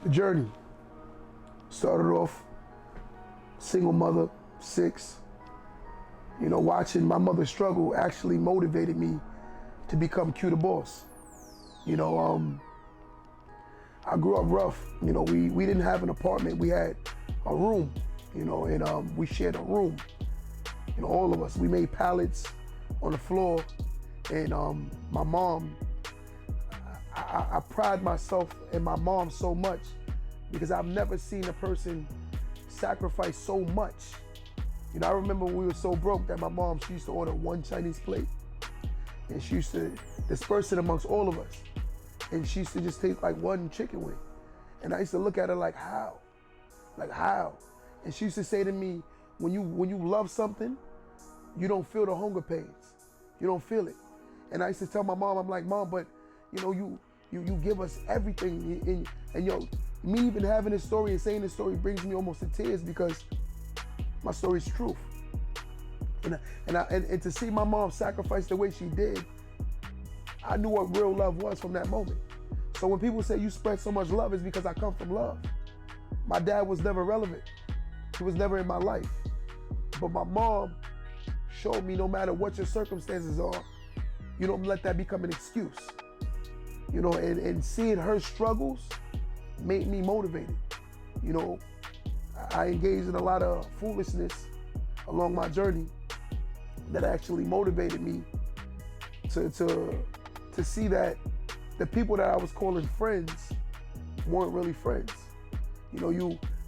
The journey started off single mother, 6. You know, watching my mother struggle actually motivated me to become Q the boss. You know, I grew up rough. You know, we didn't have an apartment. We had a room, you know, and we shared a room. You know, all of us. We made pallets on the floor, and my mom, I pride myself in my mom so much because I've never seen a person sacrifice so much. You know, I remember when we were so broke that my mom, she used to order one Chinese plate, and she used to disperse it amongst all of us. And she used to just take like one chicken wing. And I used to look at her like, how? Like, how? And she used to say to me, when you love something, you don't feel the hunger pains. You don't feel it. And I used to tell my mom, I'm like, Mom, but you know, you give us everything. And yo, me even having this story and saying this story brings me almost to tears because my story is truth. And to see my mom sacrifice the way she did, I knew what real love was from that moment. So when people say you spread so much love, it's because I come from love. My dad was never relevant. He was never in my life. But my mom showed me no matter what your circumstances are, you don't let that become an excuse. You know, and seeing her struggles made me motivated. You know, I engaged in a lot of foolishness along my journey that actually motivated me to see that the people that I was calling friends weren't really friends. You know,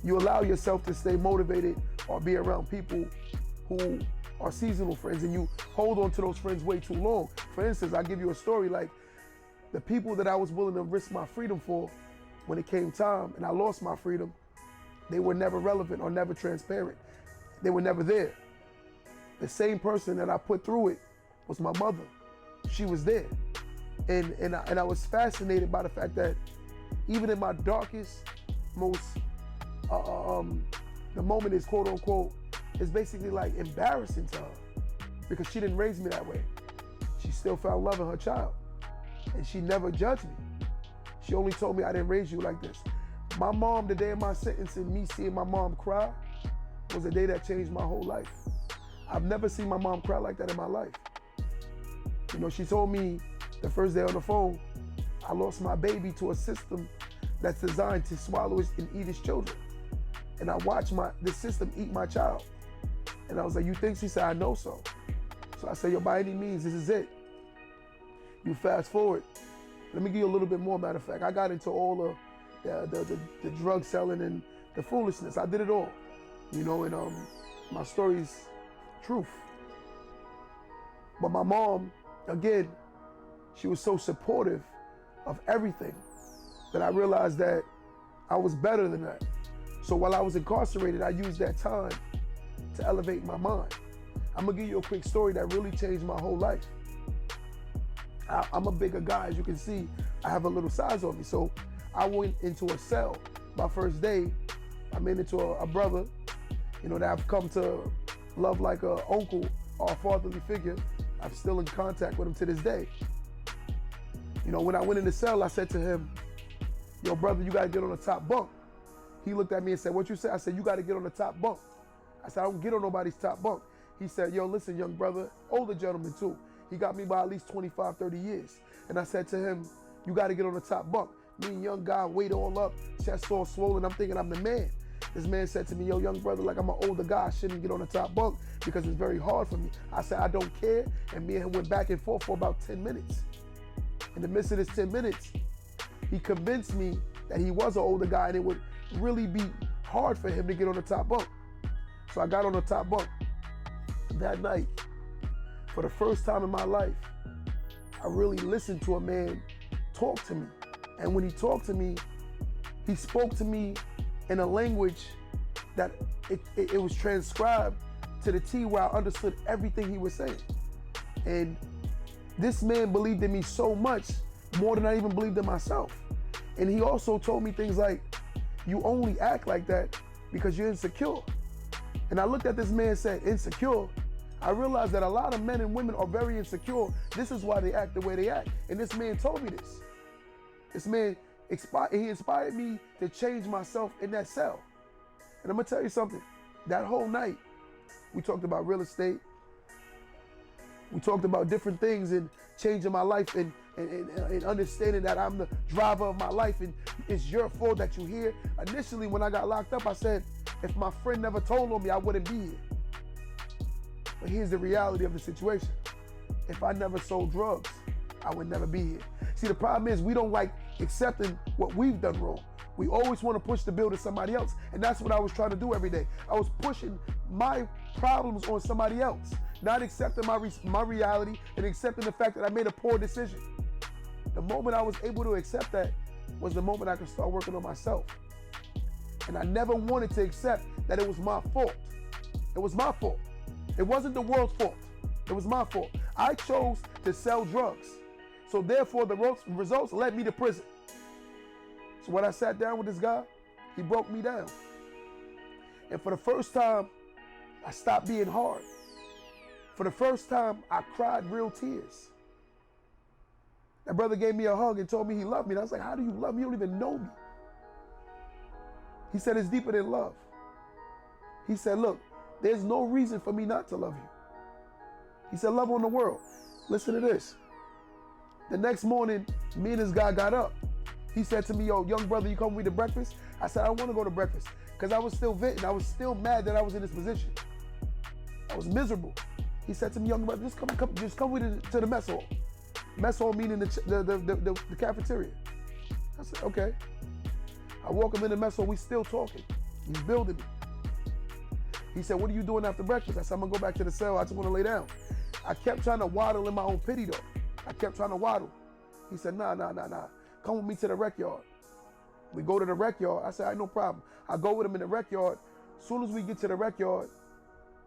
you allow yourself to stay motivated or be around people who are seasonal friends, and you hold on to those friends way too long. For instance, I'll give you a story. Like, the people that I was willing to risk my freedom for, when it came time and I lost my freedom, they were never relevant or never transparent. They were never there. The same person that I put through it was my mother. She was there. And I was fascinated by the fact that even in my darkest, most, the moment is quote unquote, is basically like embarrassing to her because she didn't raise me that way. She still found love in her child, and she never judged me. She only told me I didn't raise you like this. My mom, the day of my sentencing, me seeing my mom cry was a day that changed my whole life. I've never seen my mom cry like that in my life. You know, she told me the first day on the phone, I lost my baby to a system that's designed to swallow and eat its children. And I watched this system eat my child. And I was like, you think? She said, I know so. So I said, yo, by any means, this is it. You fast forward. Let me give you a little bit more, matter of fact. I got into all of the drug selling and the foolishness. I did it all, you know, and my story's truth. But my mom, again, she was so supportive of everything that I realized that I was better than that. So while I was incarcerated, I used that time to elevate my mind. I'm gonna give you a quick story that really changed my whole life. I'm a bigger guy, as you can see. I have a little size on me. So I went into a cell. My first day, I made into a brother, you know, that I've come to love like an uncle or a fatherly figure. I'm still in contact with him to this day. You know, when I went in the cell, I said to him, yo, brother, you gotta get on the top bunk. He looked at me and said, what you say? I said, you gotta get on the top bunk. I said, I don't get on nobody's top bunk. He said, yo, listen, young brother, older gentleman too. He got me by at least 25, 30 years. And I said to him, you gotta get on the top bunk. Me and young guy, weight all up, chest all swollen. I'm thinking I'm the man. This man said to me, yo, young brother, like I'm an older guy, I shouldn't get on the top bunk because it's very hard for me. I said, I don't care. And me and him went back and forth for about 10 minutes. In the midst of this 10 minutes, he convinced me that he was an older guy and it would really be hard for him to get on the top bunk. So I got on the top bunk. That night, for the first time in my life, I really listened to a man talk to me. And when he talked to me, he spoke to me in a language that it was transcribed to the T where I understood everything he was saying. And this man believed in me so much, more than I even believed in myself. And he also told me things like, you only act like that because you're insecure. And I looked at this man and said, insecure? I realized that a lot of men and women are very insecure. This is why they act the way they act. And this man told me this. This man He inspired me to change myself in that cell. And I'm gonna tell you something. That whole night, we talked about real estate. We talked about different things and changing my life and understanding that I'm the driver of my life and it's your fault that you're here. Initially, when I got locked up, I said, if my friend never told on me, I wouldn't be here. But here's the reality of the situation. If I never sold drugs, I would never be here. See, the problem is we don't like accepting what we've done wrong. We always want to push the bill to somebody else. And that's what I was trying to do every day. I was pushing my problems on somebody else, not accepting my reality and accepting the fact that I made a poor decision. The moment I was able to accept that was the moment I could start working on myself. And I never wanted to accept that it was my fault. It was my fault. It wasn't the world's fault. It was my fault. I chose to sell drugs. So therefore, the results led me to prison. So when I sat down with this guy, he broke me down. And for the first time, I stopped being hard. For the first time, I cried real tears. That brother gave me a hug and told me he loved me. And I was like, how do you love me? You don't even know me. He said, it's deeper than love. He said, look, there's no reason for me not to love you. He said, love on the world. Listen to this. The next morning, me and this guy got up. He said to me, yo, young brother, you come with me to breakfast? I said, I don't want to go to breakfast because I was still venting. I was still mad that I was in this position. I was miserable. He said to me, young brother, just come with me to the mess hall. Mess hall meaning the cafeteria. I said, okay. I walk him in the mess hall. We still talking. He's building me. He said, what are you doing after breakfast? I said, I'm going to go back to the cell. I just want to lay down. I kept trying to waddle in my own pity, though. I kept trying to waddle. He said, nah. Come with me to the rec yard. We go to the rec yard. I said, all right, no problem. I go with him in the rec yard. As soon as we get to the rec yard,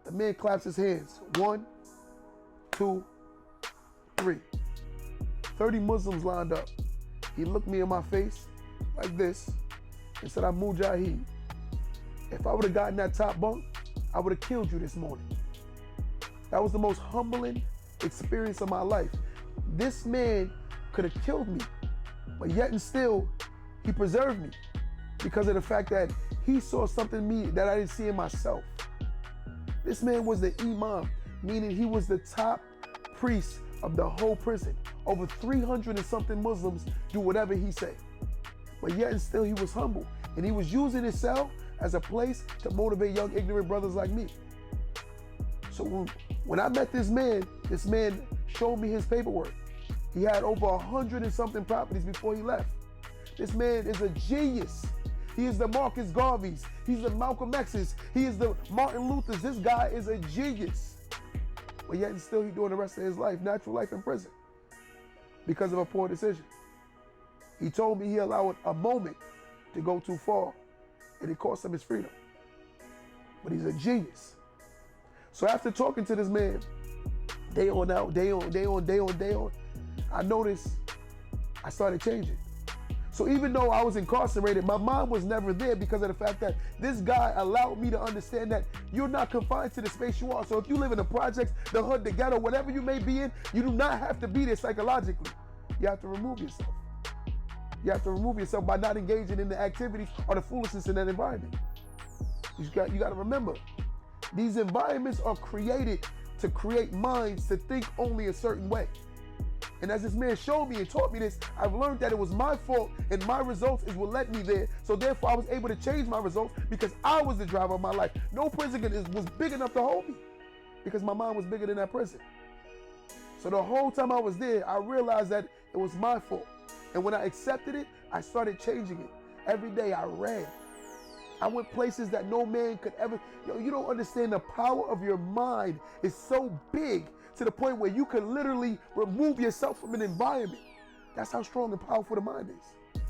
the man claps his hands. 1, 2, 3. 30 Muslims lined up. He looked me in my face like this and said, I'm Mujahid. If I would have gotten that top bunk, I would have killed you this morning. That was the most humbling experience of my life. This man could have killed me, but yet and still, he preserved me because of the fact that he saw something in me that I didn't see in myself. This man was the Imam, meaning he was the top priest of the whole prison. Over 300 and something Muslims do whatever he said. But yet and still, he was humble. And he was using his cell as a place to motivate young, ignorant brothers like me. So when I met this man showed me his paperwork. He had over 100 and something properties before he left. This man is a genius. He is the Marcus Garveys. He's the Malcolm X's. He is the Martin Luther's. This guy is a genius. But yet and still he's doing the rest of his life, natural life in prison, because of a poor decision. He told me he allowed a moment to go too far, and it cost him his freedom. But he's a genius. So after talking to this man, day on, I noticed I started changing. So even though I was incarcerated, my mind was never there because of the fact that this guy allowed me to understand that you're not confined to the space you are. So if you live in the projects, the hood, the ghetto, whatever you may be in, you do not have to be there psychologically. You have to remove yourself. You have to remove yourself by not engaging in the activities or the foolishness in that environment. You got to remember, these environments are created to create minds to think only a certain way. And as this man showed me and taught me this, I've learned that it was my fault and my results is what led me there. So therefore I was able to change my results because I was the driver of my life. No prison was big enough to hold me because my mind was bigger than that prison. So the whole time I was there, I realized that it was my fault. And when I accepted it, I started changing it. Every day I ran. I went places that no man could ever. You don't understand the power of your mind is so big to the point where you can literally remove yourself from an environment. That's how strong and powerful the mind is.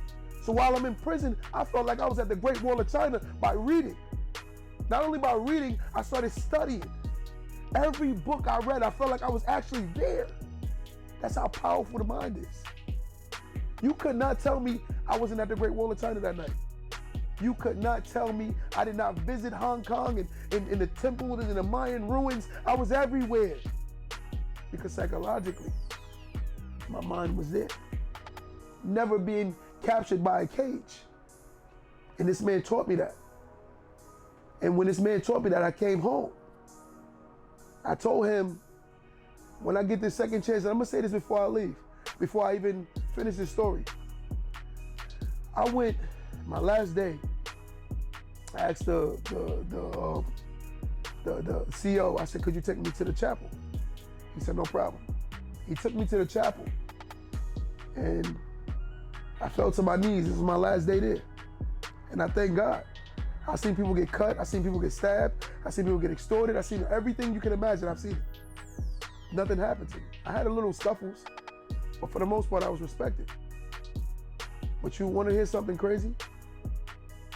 So while I'm in prison, I felt like I was at the Great Wall of China by reading. Not only by reading, I started studying. Every book I read, I felt like I was actually there. That's how powerful the mind is. You could not tell me I wasn't at the Great Wall of China that night. You could not tell me I did not visit Hong Kong and in the temples and in the Mayan ruins. I was everywhere. Because psychologically, my mind was there. Never being captured by a cage. And this man taught me that. And when this man taught me that, I came home. I told him, when I get this second chance, and I'm gonna say this before I leave, before I even finish this story. I went, my last day, I asked the CEO, I said, could you take me to the chapel? He said, no problem. He took me to the chapel, and I fell to my knees. This was my last day there. And I thank God. I seen people get cut, I seen people get stabbed, I seen people get extorted, I seen everything you can imagine, I've seen it. Nothing happened to me. I had a little scuffles, but for the most part, I was respected. But you wanna hear something crazy?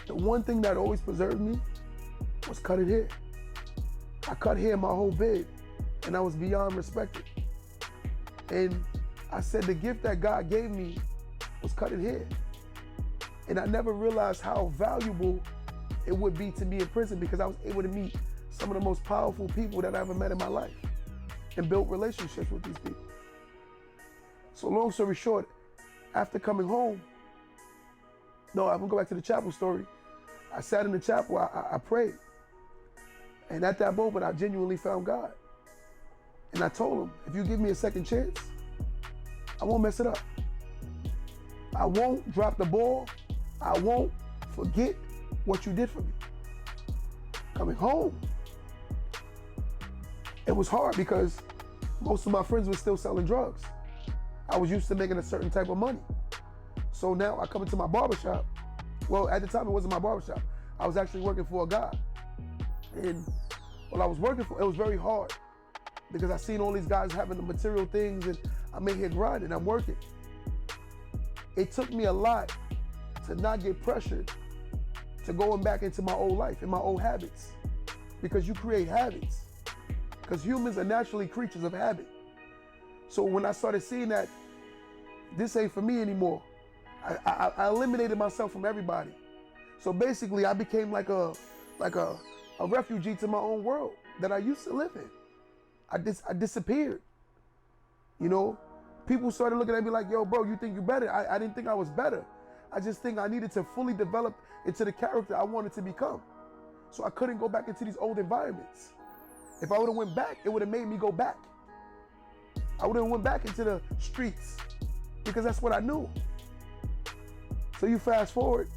The one thing that always preserved me was cutting hair. I cut hair my whole beard, and I was beyond respected. And I said the gift that God gave me was cutting hair. And I never realized how valuable it would be to be in prison, because I was able to meet some of the most powerful people that I ever met in my life and built relationships with these people. So long story short, after coming home, I'm gonna go back to the chapel story. I sat in the chapel, I prayed. And at that moment, I genuinely found God. And I told him, if you give me a second chance, I won't mess it up. I won't drop the ball. I won't forget what you did for me. Coming home, it was hard because most of my friends were still selling drugs. I was used to making a certain type of money. So now I come into my barbershop. Well, at the time it wasn't my barbershop. I was actually working for a guy. And while I was working for, it was very hard because I seen all these guys having the material things, and I'm in here grinding, I'm working. It took me a lot to not get pressured to going back into my old life and my old habits, because you create habits, because humans are naturally creatures of habit. So when I started seeing that this ain't for me anymore, I eliminated myself from everybody. So basically I became like a refugee to my own world that I used to live in. I disappeared. You know, people started looking at me like, yo, bro, you think you better? I didn't think I was better. I just think I needed to fully develop into the character I wanted to become. So I couldn't go back into these old environments. If I would have went back, it would have made me go back. I would have went back into the streets because that's what I knew. So you fast forward,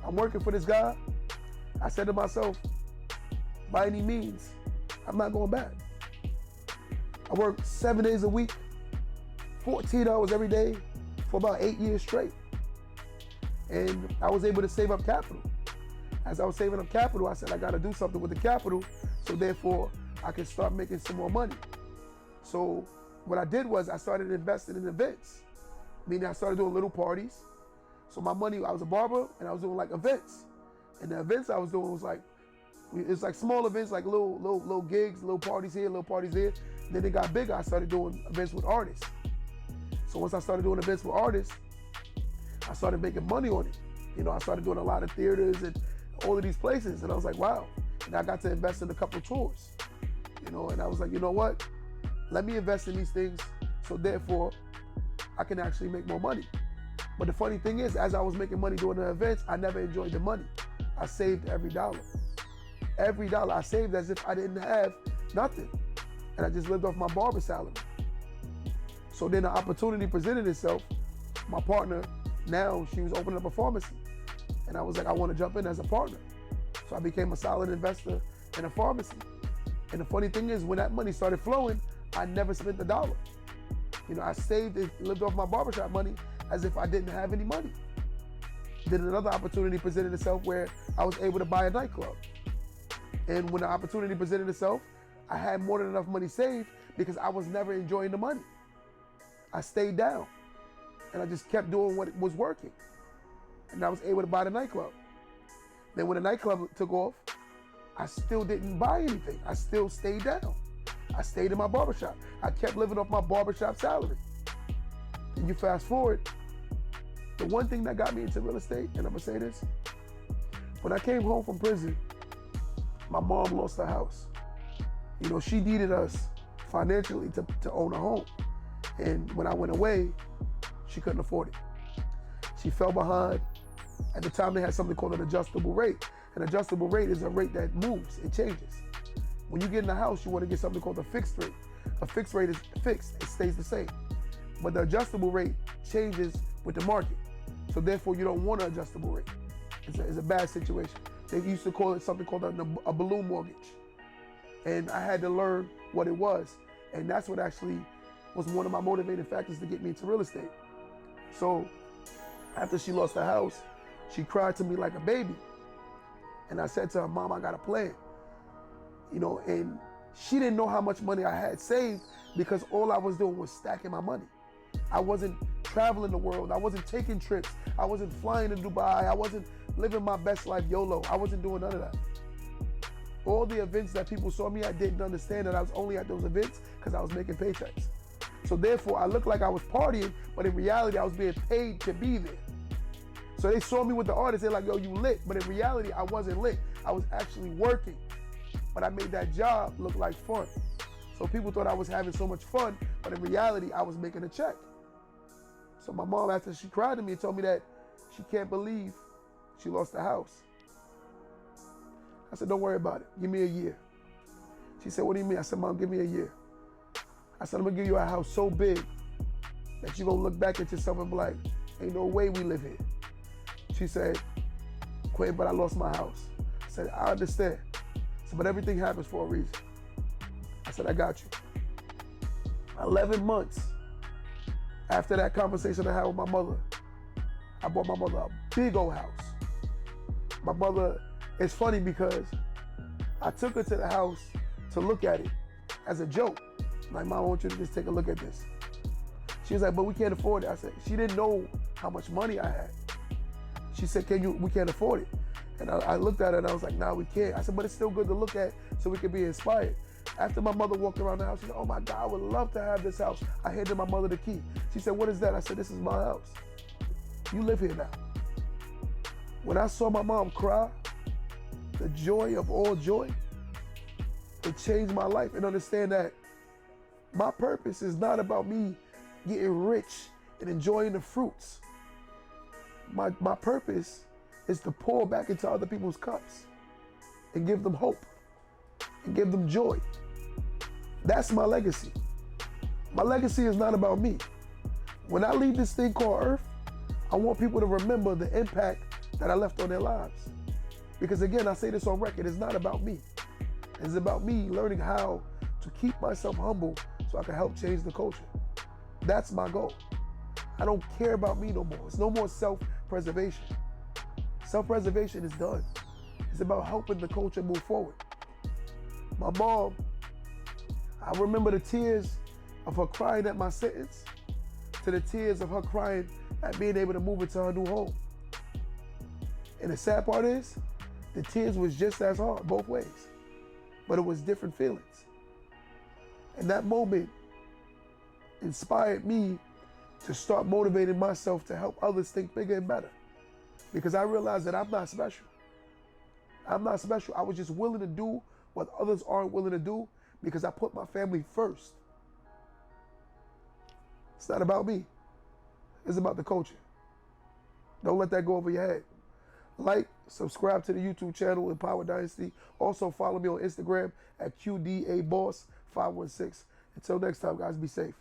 I'm working for this guy. I said to myself, by any means, I'm not going back. I worked 7 days a week, 14 hours every day for about 8 years straight. And I was able to save up capital. As I was saving up capital, I said, I got to do something with the capital, so therefore I can start making some more money. So what I did was I started investing in events, meaning I started doing little parties. So my money, I was a barber and I was doing like events. And the events I was doing was like, it's like small events, like little gigs, little parties here, little parties there. Then it got bigger. I started doing events with artists. So once I started doing events with artists, I started making money on it. You know, I started doing a lot of theaters and all of these places. And I was like, wow. And I got to invest in a couple of tours. You know, and I was like, you know what? Let me invest in these things so therefore I can actually make more money. But the funny thing is, as I was making money doing the events, I never enjoyed the money. I saved every dollar. Every dollar I saved as if I didn't have nothing. And I just lived off my barber salary. So then the opportunity presented itself. My partner, now she was opening up a pharmacy. And I was like, I want to jump in as a partner. So I became a solid investor in a pharmacy. And the funny thing is, when that money started flowing, I never spent a dollar. You know, I saved and lived off my barbershop money as if I didn't have any money. Then another opportunity presented itself where I was able to buy a nightclub. And when the opportunity presented itself, I had more than enough money saved because I was never enjoying the money. I stayed down and I just kept doing what was working. And I was able to buy the nightclub. Then when the nightclub took off, I still didn't buy anything. I still stayed down. I stayed in my barbershop. I kept living off my barbershop salary. And you fast forward, the one thing that got me into real estate, and I'm gonna say this, when I came home from prison, my mom lost her house. You know, she needed us financially to own a home. And when I went away, she couldn't afford it. She fell behind. At the time, they had something called an adjustable rate. An adjustable rate is a rate that moves, it changes. When you get in the house, you want to get something called a fixed rate. A fixed rate is fixed, it stays the same. But the adjustable rate changes with the market. So therefore, you don't want an adjustable rate. It's a bad situation. They used to call it something called a balloon mortgage. And I had to learn what it was. And that's what actually was one of my motivating factors to get me into real estate. So after she lost the house, she cried to me like a baby. And I said to her, Mom, I got a plan. You know, and she didn't know how much money I had saved because all I was doing was stacking my money. I wasn't traveling the world. I wasn't taking trips. I wasn't flying to Dubai. I wasn't living my best life YOLO. I wasn't doing none of that. All the events that people saw me, I didn't understand that I was only at those events because I was making paychecks. So therefore, I looked like I was partying, but in reality, I was being paid to be there. So they saw me with the artists, they're like, yo, you lit. But in reality, I wasn't lit. I was actually working. But I made that job look like fun. So people thought I was having so much fun, but in reality, I was making a check. So my mom, after she cried to me and told me that she can't believe she lost the house. I said, don't worry about it. Give me a year. She said, what do you mean? I said, Mom, give me a year. I said, I'm gonna give you a house so big that you're gonna look back at yourself and be like, ain't no way we live here. She said, Quinn, but I lost my house. I said, I understand. I said, but everything happens for a reason. I said, I got you. 11 months after that conversation I had with my mother, I bought my mother a big old house. My mother, it's funny because I took her to the house to look at it as a joke. Like, Mom, I want you to just take a look at this. She was like, but we can't afford it. I said, she didn't know how much money I had. She said, we can't afford it. And I looked at her and I was like, nah, we can't. I said, but it's still good to look at so we can be inspired. After my mother walked around the house, she said, oh my God, I would love to have this house. I handed my mother the key. She said, what is that? I said, this is my house. You live here now. When I saw my mom cry, the joy of all joy, it changed my life. And understand that my purpose is not about me getting rich and enjoying the fruits. My purpose is to pour back into other people's cups and give them hope and give them joy. That's my legacy. My legacy is not about me. When I leave this thing called Earth, I want people to remember the impact that I left on their lives. Because again, I say this on record, it's not about me. It's about me learning how to keep myself humble so I can help change the culture. That's my goal. I don't care about me no more. It's no more self-preservation. Self-preservation is done. It's about helping the culture move forward. My mom, I remember the tears of her crying at my sentence to the tears of her crying at being able to move into her new home. And the sad part is, the tears was just as hard both ways, but it was different feelings. And that moment inspired me to start motivating myself to help others think bigger and better. Because I realized that I'm not special. I'm not special. I was just willing to do what others aren't willing to do because I put my family first. It's not about me. It's about the culture. Don't let that go over your head. Like, subscribe to the YouTube channel, Empower Dynasty. Also follow me on Instagram at QDABoss516. Until next time, guys, be safe.